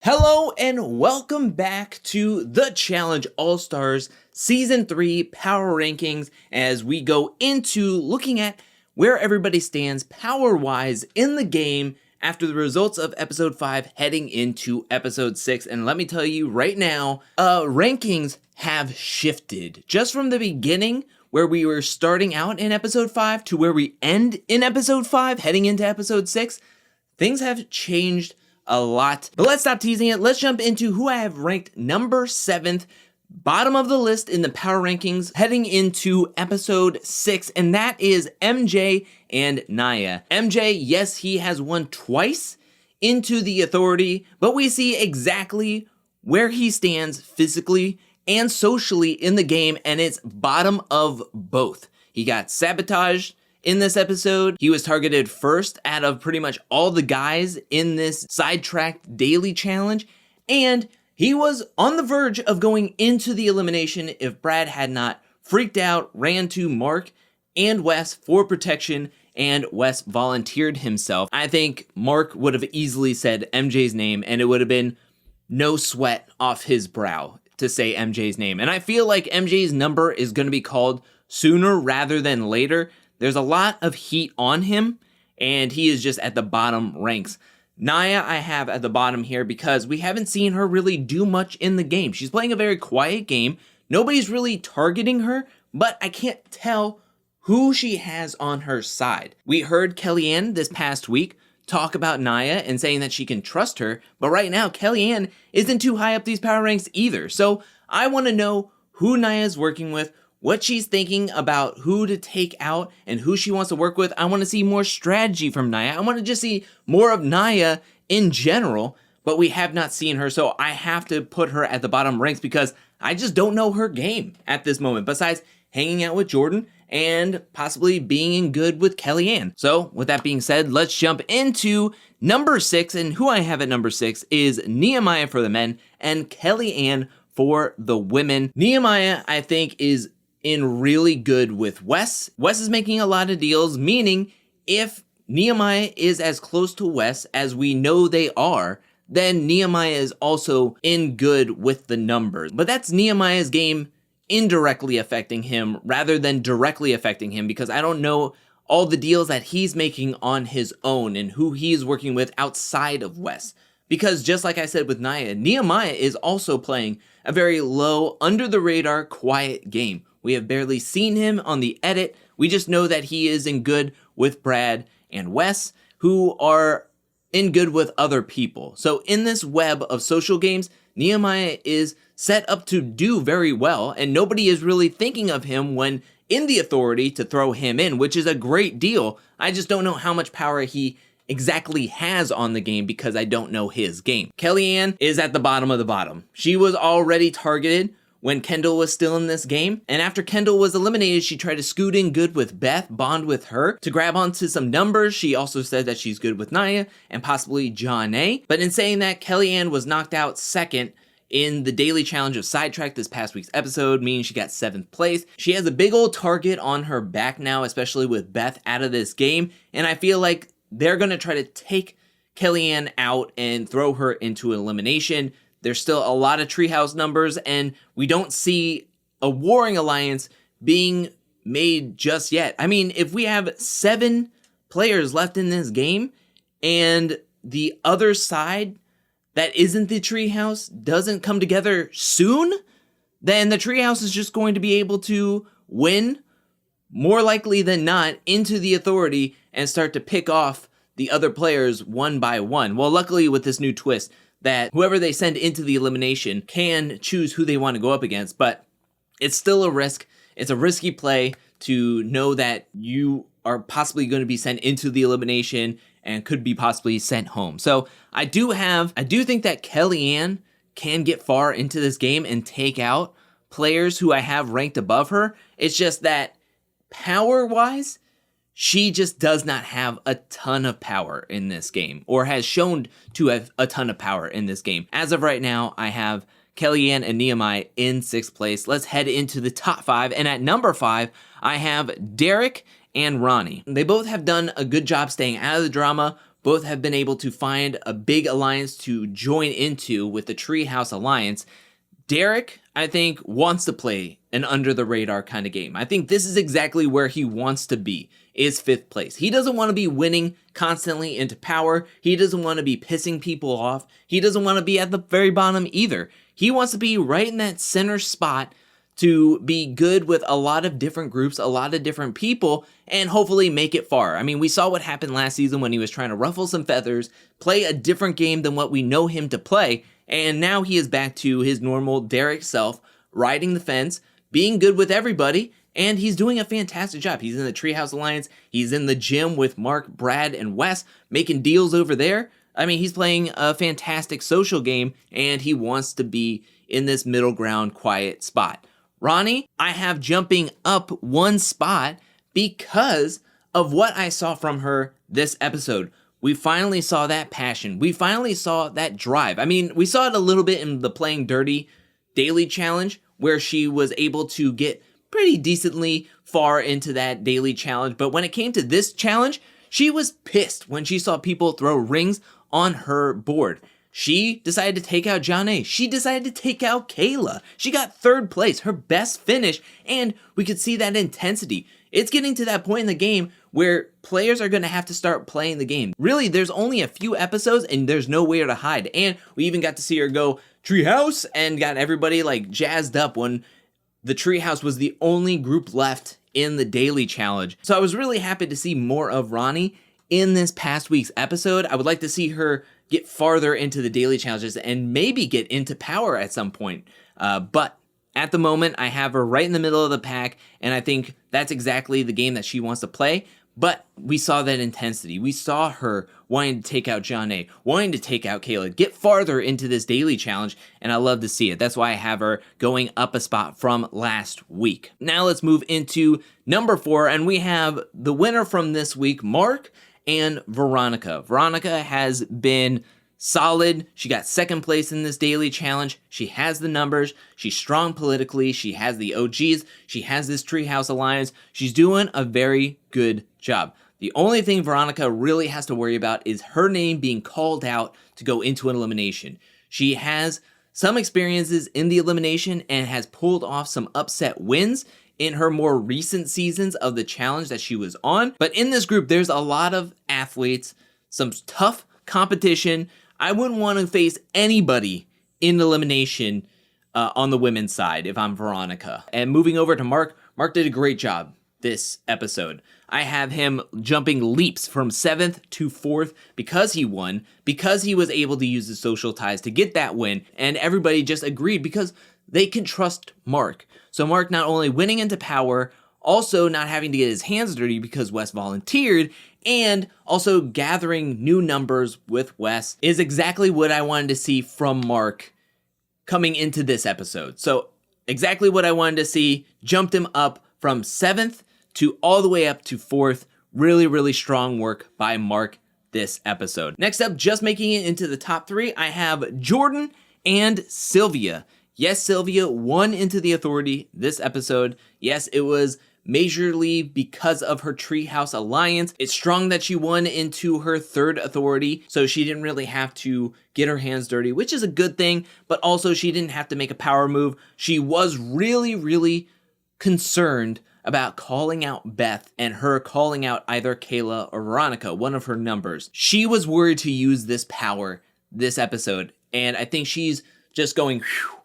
Hello and welcome back to the Challenge All-Stars Season 3 Power Rankings as we go into looking at where everybody stands power-wise in the game after the results of Episode 5 heading into Episode 6. And let me tell you right now, rankings have shifted. Just from the beginning where we were starting out in Episode 5 to where we end in Episode 5 heading into Episode 6, things have changed a lot. But let's stop teasing it. Let's jump into who I have ranked number 7th, bottom of the list in the power rankings heading into episode 6, and that is MJ and Naya. MJ, yes, he has won twice into the authority, but we see exactly where he stands physically and socially in the game, and it's bottom of both. He got sabotaged in this episode. He was targeted first out of pretty much all the guys in this sidetracked daily challenge, and he was on the verge of going into the elimination if Brad had not freaked out, ran to Mark and Wes for protection, and Wes volunteered himself. I think Mark would have easily said MJ's name, and it would have been no sweat off his brow to say MJ's name. And I feel like MJ's number is going to be called sooner rather than later. There's a lot of heat on him, and he is just at the bottom ranks. Naya I have at the bottom here because we haven't seen her really do much in the game. She's playing a very quiet game. Nobody's really targeting her, but I can't tell who she has on her side. We heard KellyAnne this past week talk about Naya and saying that she can trust her, but right now KellyAnne isn't too high up these power ranks either. So I want to know who Naya's working with, what she's thinking about who to take out and who she wants to work with. I want to see more strategy from Naya. I want to just see more of Naya in general, but we have not seen her, so I have to put her at the bottom ranks because I just don't know her game at this moment, besides hanging out with Jordan and possibly being in good with KellyAnne. So with that being said, let's jump into number 6, and who I have at number 6 is Nehemiah for the men and KellyAnne for the women. Nehemiah, I think, is in really good with Wes. Wes is making a lot of deals, meaning if Nehemiah is as close to Wes as we know they are, then Nehemiah is also in good with the numbers. But that's Nehemiah's game indirectly affecting him rather than directly affecting him, because I don't know all the deals that he's making on his own and who he's working with outside of Wes. Because just like I said with Naya, Nehemiah is also playing a very low, under the radar, quiet game. We have barely seen him on the edit. We just know that he is in good with Brad and Wes, who are in good with other people. So in this web of social games, Nehemiah is set up to do very well, and nobody is really thinking of him when in the authority to throw him in, which is a great deal. I just don't know how much power he exactly has on the game because I don't know his game. KellyAnne is at the bottom of the bottom. She was already targeted when Kendall was still in this game, and after Kendall was eliminated, she tried to scoot in good with Beth, bond with her to grab onto some numbers. She also said that she's good with Naya and possibly John A. But in saying that, KellyAnne was knocked out second in the daily challenge of Sidetrack this past week's episode, meaning she got 7th place. She has a big old target on her back now, especially with Beth out of this game, and I feel like they're going to try to take KellyAnne out and throw her into elimination. There's still a lot of treehouse numbers, and we don't see a warring alliance being made just yet. I mean, if we have 7 players left in this game, and the other side that isn't the treehouse doesn't come together soon, then the treehouse is just going to be able to win, more likely than not, into the authority and start to pick off the other players one by one. Well, luckily with this new twist, that whoever they send into the elimination can choose who they want to go up against, but it's still a risk. It's a risky play to know that you are possibly going to be sent into the elimination and could be possibly sent home. So I do think that KellyAnne can get far into this game and take out players who I have ranked above her. It's just that power-wise, she just does not have a ton of power in this game, or has shown to have a ton of power in this game. As of right now, I have KellyAnne and Nehemiah in 6th place. Let's head into the top 5, and at number 5, I have Derek and Ronnie. They both have done a good job staying out of the drama both have been able to find a big alliance to join into with the Treehouse Alliance. Derek, I think, wants to play an under-the-radar kind of game. I think this is exactly where he wants to be, is 5th place. He doesn't want to be winning constantly into power. He doesn't want to be pissing people off. He doesn't want to be at the very bottom either. He wants to be right in that center spot to be good with a lot of different groups, a lot of different people, and hopefully make it far. I mean, we saw what happened last season when he was trying to ruffle some feathers, play a different game than what we know him to play, and now he is back to his normal Derek self, riding the fence, being good with everybody, and he's doing a fantastic job. He's in the Treehouse Alliance, he's in the gym with Mark, Brad, and Wes, making deals over there. I mean, he's playing a fantastic social game, and he wants to be in this middle ground, quiet spot. Ronnie, I have jumping up 1 spot because of what I saw from her this episode. We finally saw that passion. We finally saw that drive. I mean, we saw it a little bit in the Playing Dirty daily challenge where she was able to get pretty decently far into that daily challenge. But when it came to this challenge, she was pissed when she saw people throw rings on her board. She decided to take out Johnny. She decided to take out Kayla. She got 3rd place, her best finish, and we could see that intensity. It's getting to that point in the game where players are going to have to start playing the game. Really, there's only a few episodes and there's nowhere to hide. And we even got to see her go Treehouse and got everybody like jazzed up when the Treehouse was the only group left in the daily challenge. So I was really happy to see more of Ronnie in this past week's episode. I would like to see her get farther into the daily challenges and maybe get into power at some point. But at the moment, I have her right in the middle of the pack, and I think that's exactly the game that she wants to play. But we saw that intensity. We saw her wanting to take out Johnny, wanting to take out Kayla, get farther into this daily challenge, and I love to see it. That's why I have her going up a spot from last week. Now let's move into number 4, and we have the winner from this week, Mark and Veronica. Veronica has been solid. She got 2nd place in this daily challenge. She has the numbers. She's strong politically. She has the OGs. She has this Treehouse Alliance. She's doing a very good job. The only thing Veronica really has to worry about is her name being called out to go into an elimination. She has some experiences in the elimination and has pulled off some upset wins in her more recent seasons of the challenge that she was on. But in this group, there's a lot of athletes, some tough competition. I wouldn't want to face anybody in elimination on the women's side if I'm Veronica. And moving over to Mark, Mark did a great job this episode. I have him jumping leaps from 7th to 4th because he won, because he was able to use the social ties to get that win, and everybody just agreed because they can trust Mark. So Mark not only winning into power, also not having to get his hands dirty because Wes volunteered, and also gathering new numbers with Wes is exactly what I wanted to see from Mark coming into this episode. So exactly what I wanted to see, jumped him up from 7th to all the way up to 4th. Really, really strong work by Mark this episode. Next up, just making it into the top 3, I have Jordan and Sylvia. Yes, Sylvia won into the authority this episode. Yes, it was majorly because of her Treehouse Alliance. It's strong that she won into her 3rd authority, so she didn't really have to get her hands dirty, which is a good thing, but also she didn't have to make a power move. She was really, really concerned about calling out Beth and her calling out either Kayla or Veronica, one of her numbers. She was worried to use this power this episode, and I think she's just going, whew,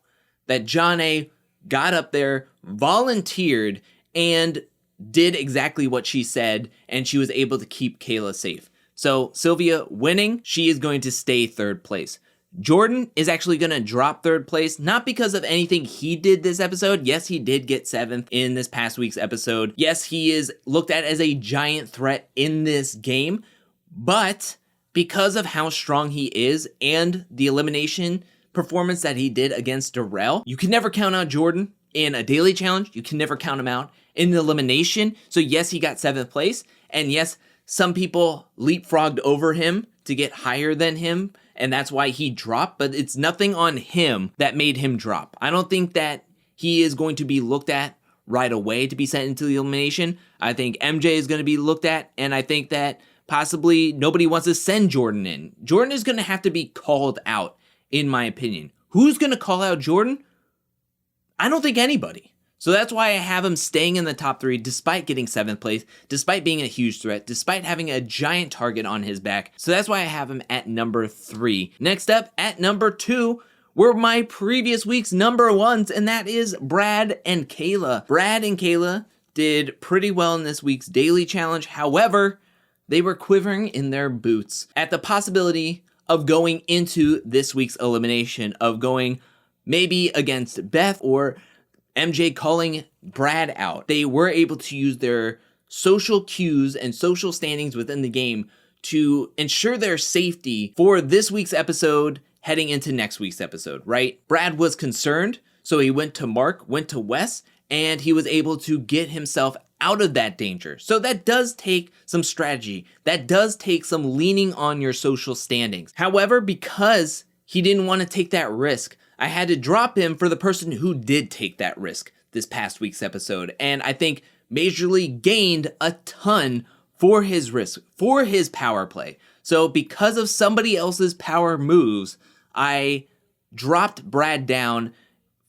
that John A. got up there, volunteered, and did exactly what she said, and she was able to keep Kayla safe. So Sylvia winning, she is going to stay 3rd place. Jordan is actually going to drop 3rd place, not because of anything he did this episode. Yes, he did get 7th in this past week's episode. Yes, he is looked at as a giant threat in this game, but because of how strong he is and the elimination performance that he did against Darrell, you can never count out Jordan in a daily challenge. You can never count him out in an elimination. So yes, he got 7th place, and yes, some people leapfrogged over him to get higher than him, and that's why he dropped, but it's nothing on him that made him drop. I don't think that he is going to be looked at right away to be sent into the elimination. I think MJ is going to be looked at, and I think that Possibly nobody wants to send Jordan in. Jordan is going to have to be called out, in my opinion. Who's going to call out Jordan? I don't think anybody. So that's why I have him staying in the top 3 despite getting 7th place, despite being a huge threat, despite having a giant target on his back. So that's why I have him at number 3. Next up, at number 2, were my previous week's number 1s, and that is Brad and Kayla. Brad and Kayla did pretty well in this week's daily challenge. However, they were quivering in their boots at the possibility of going into this week's elimination, of going maybe against Beth or MJ calling Brad out. They were able to use their social cues and social standings within the game to ensure their safety for this week's episode heading into next week's episode, right? Brad was concerned, so he went to Mark, went to Wes, and he was able to get himself out of that danger. So that does take some strategy. That does take some leaning on your social standings. However, because he didn't want to take that risk, I had to drop him for the person who did take that risk this past week's episode. And I think majorly gained a ton for his risk, for his power play. So because of somebody else's power moves, I dropped Brad down,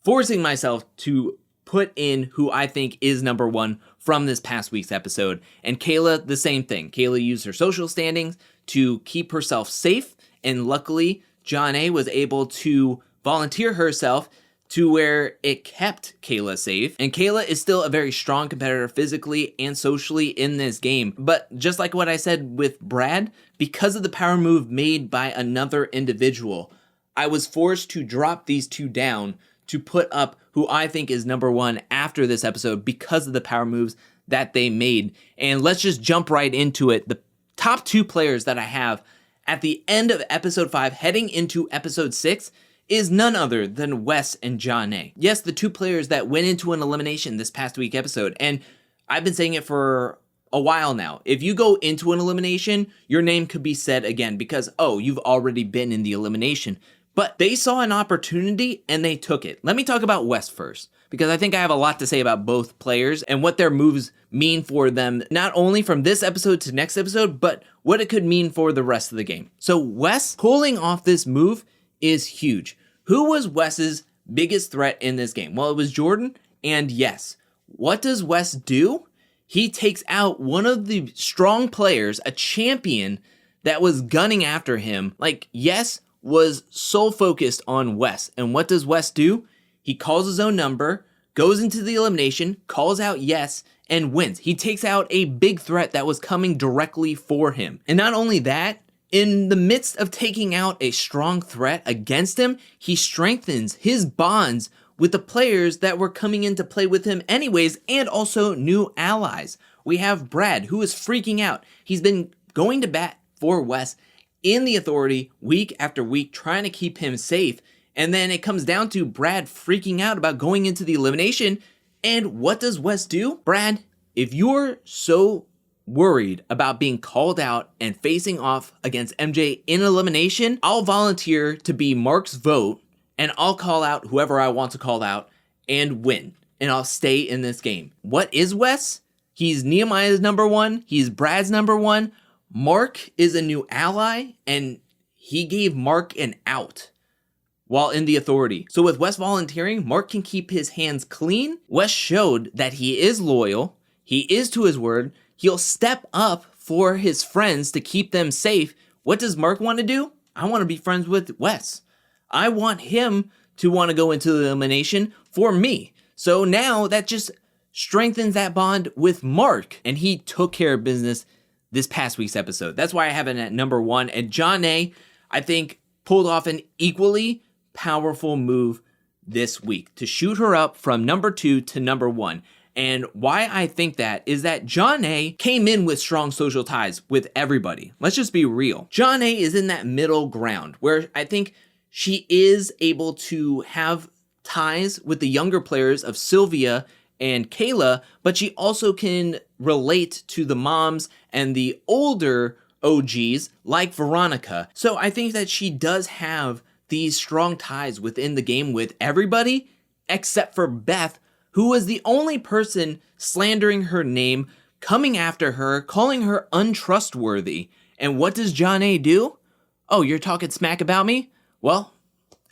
forcing myself to put in who I think is number 1 from this past week's episode. And Kayla, the same thing. Kayla used her social standings to keep herself safe. And luckily, John A was able to volunteer herself to where it kept Kayla safe. And Kayla is still a very strong competitor physically and socially in this game. But just like what I said with Brad, because of the power move made by another individual, I was forced to drop these 2 down to put up who I think is number 1 after this episode because of the power moves that they made. And let's just jump right into it. The top 2 players that I have at the end of episode 5 heading into episode 6 is none other than Wes and John A. Yes, the 2 players that went into an elimination this past week episode, and I've been saying it for a while now. If you go into an elimination, your name could be said again because, oh, you've already been in the elimination. But they saw an opportunity and they took it. Let me talk about Wes first, because I think I have a lot to say about both players and what their moves mean for them, not only from this episode to next episode, but what it could mean for the rest of the game. So Wes pulling off this move is huge. Who was Wes's biggest threat in this game? Well, it was Jordan, and yes. What does Wes do? He takes out one of the strong players, a champion that was gunning after him. Like, yes, was so focused on Wes. And what does Wes do? He calls his own number, goes into the elimination, calls out yes, and wins. He takes out a big threat that was coming directly for him. And not only that, in the midst of taking out a strong threat against him, he strengthens his bonds with the players that were coming in to play with him anyways, and also new allies. We have Brad, who is freaking out. He's been going to bat for Wes in the authority week after week, trying to keep him safe. And then it comes down to Brad freaking out about going into the elimination. And what does Wes do? Brad, if you're so worried about being called out and facing off against MJ in elimination, I'll volunteer to be Mark's vote and I'll call out whoever I want to call out and win. And I'll stay in this game. What is Wes? He's Nehemiah's number 1. He's Brad's number 1. Mark is a new ally, and he gave Mark an out while in the authority. So with Wes volunteering, Mark can keep his hands clean. Wes showed that he is loyal. He is to his word. He'll step up for his friends to keep them safe. What does Mark want to do? I want to be friends with Wes. I want him to want to go into the elimination for me. So now that just strengthens that bond with Mark. And he took care of business this past week's episode. That's why I have it at number 1. And John A, I think, pulled off an equally powerful move this week to shoot her up from number 2 to number 1. And why I think that is that John A came in with strong social ties with everybody. Let's just be real. John A is in that middle ground where I think she is able to have ties with the younger players of Sylvia and Kayla, but she also can relate to the moms and the older OGs like Veronica. So I think that she does have these strong ties within the game with everybody except for Beth, who was the only person slandering her name, coming after her, calling her untrustworthy. And what does Jonna do? Oh, you're talking smack about me? Well,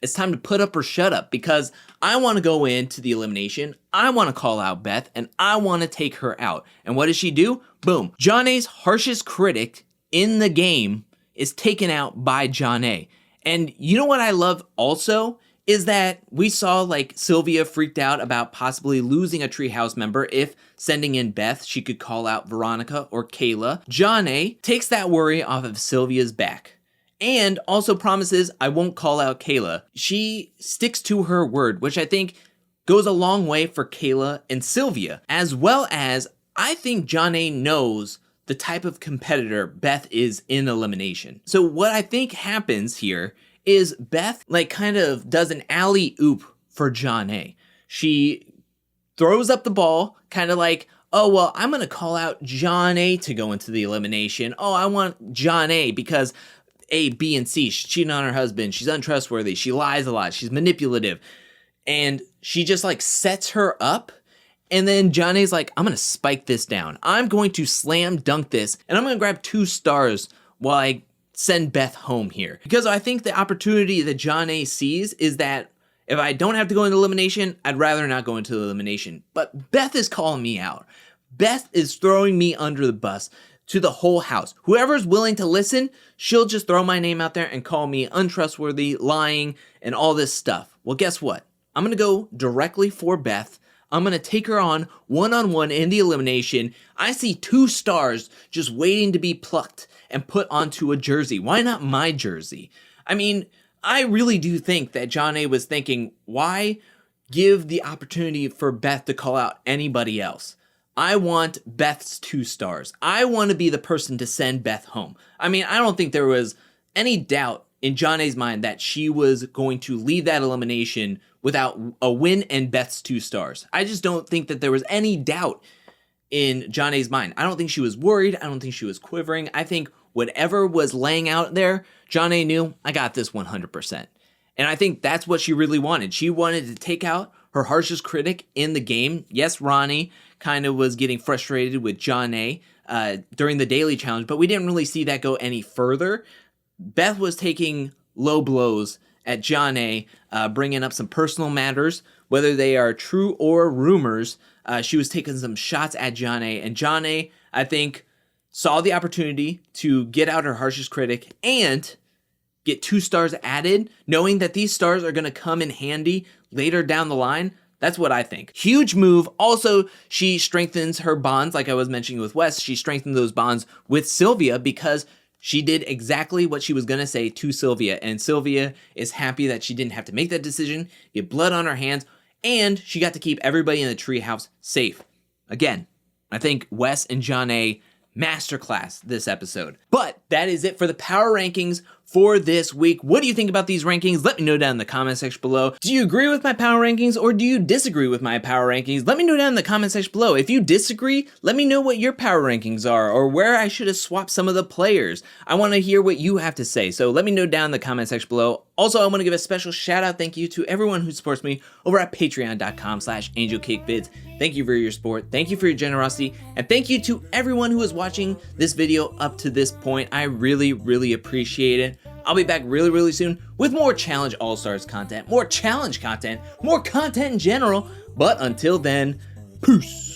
it's time to put up or shut up, because I want to go into the elimination, I want to call out Beth, and I want to take her out. And what does she do? Boom. Jonna's harshest critic in the game is taken out by Jonna. And you know what I love also? Is that we saw like Sylvia freaked out about possibly losing a treehouse member if sending in Beth, she could call out Veronica or Kayla. Jonna takes that worry off of Sylvia's back and also promises, I won't call out Kayla. She sticks to her word, which I think goes a long way for Kayla and Sylvia, as well as I think Jonna knows the type of competitor Beth is in elimination. So what I think happens here is Beth like kind of does an alley-oop for Jonna. She throws up the ball, kind of like, oh, well, I'm going to call out Jonna to go into the elimination. Oh, I want Jonna because A, B, and C, she's cheating on her husband. She's untrustworthy. She lies a lot. She's manipulative. And she just like sets her up. And then Jonna's like, I'm going to spike this down. I'm going to slam dunk this. And I'm going to grab 2 stars while I send Beth home here. Because I think the opportunity that Jonna sees is that if I don't have to go into elimination, I'd rather not go into elimination. But Beth is calling me out. Beth is throwing me under the bus to the whole house. Whoever's willing to listen, she'll just throw my name out there and call me untrustworthy, lying, and all this stuff. Well, guess what? I'm going to go directly for Beth. I'm going to take her on one-on-one in the elimination. I see 2 stars just waiting to be plucked and put onto a jersey. Why not my jersey? I mean, I really do think that Jonna was thinking, why give the opportunity for Beth to call out anybody else? I want Beth's 2 stars. I want to be the person to send Beth home. I mean, I don't think there was any doubt in Jonna's mind that she was going to leave that elimination without a win and Beth's 2 stars. I just don't think that there was any doubt in Jonna's mind. I don't think she was worried. I don't think she was quivering. I think whatever was laying out there, Jonna knew, I got this 100%. And I think that's what she really wanted. She wanted to take out her harshest critic in the game. Yes, Ronnie kind of was getting frustrated with Jonna during the daily challenge, but we didn't really see that go any further. Beth was taking low blows at Jonna, bringing up some personal matters, whether they are true or rumors. She was taking some shots at Jonna, and Jonna, I think, saw the opportunity to get out her harshest critic and get 2 stars added, knowing that these stars are going to come in handy later down the line. That's what I think. Huge move. Also, she strengthens her bonds, like I was mentioning with Wes. She strengthened those bonds with Sylvia because she did exactly what she was going to say to Sylvia. And Sylvia is happy that she didn't have to make that decision, get blood on her hands, and she got to keep everybody in the treehouse safe. Again, I think Wes and Jonna masterclass this episode. But that is it for the power rankings for this week. What do you think about these rankings? Let me know down in the comment section below. Do you agree with my power rankings or do you disagree with my power rankings? Let me know down in the comment section below. If you disagree, let me know what your power rankings are or where I should have swapped some of the players. I want to hear what you have to say, so let me know down in the comment section below. Also, I want to give a special shout out thank you to everyone who supports me over at patreon.com/angelcakevids. Thank you for your support, thank you for your generosity, and thank you to everyone who is watching this video up to this point. I really appreciate it. I'll be back really soon with more Challenge All-Stars content, more challenge content, more content in general. But until then, peace.